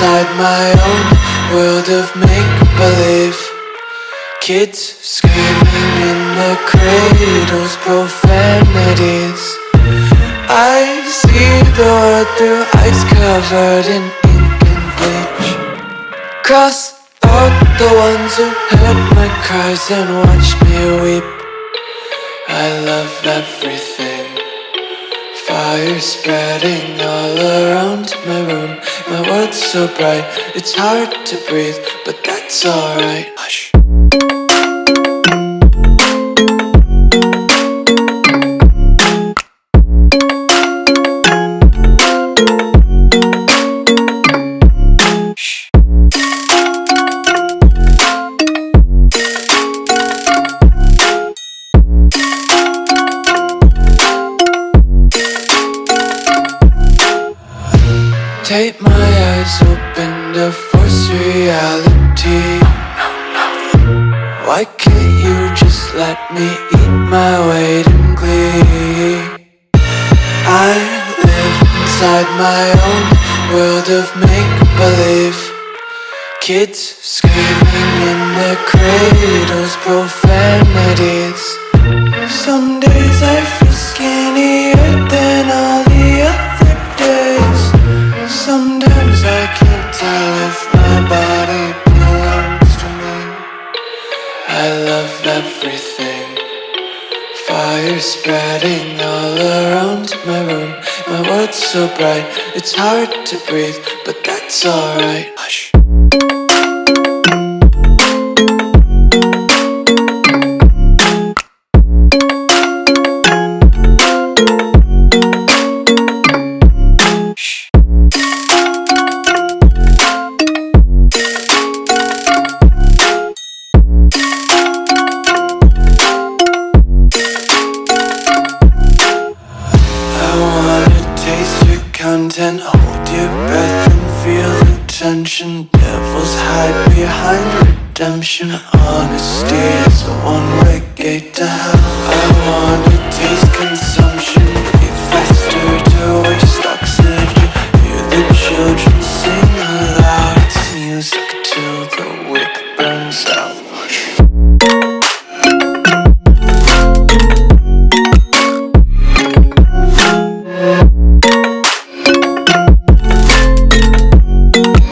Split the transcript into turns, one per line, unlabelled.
inside my own world of make-believe. Kids screaming in the cradles, profanities. I see the world through ice covered in ink and bleach. Cross out the ones who heard my cries and watched me weep. I love everything. Fire spreading all around my room. My world's so bright, it's hard to breathe, but that's alright. Hush. Tape my eyes open to force reality. Why can't you just let me eat my weight in glee? I live inside my own world of make-believe. Kids screaming in their cradles, profanities. Some days I feel skinnier than all the other days. Sometimes I can't tell if my body belongs to me. I love everything. Fire spreading all around my room. My world's so bright, it's hard to breathe, but that's alright. Hush. Content, hold your breath and feel the tension. Devils hide behind redemption. Honesty is a one-way gate to hell. I wanna taste consumption, breathe faster to waste oxygen. Hear the children sing aloud, it's music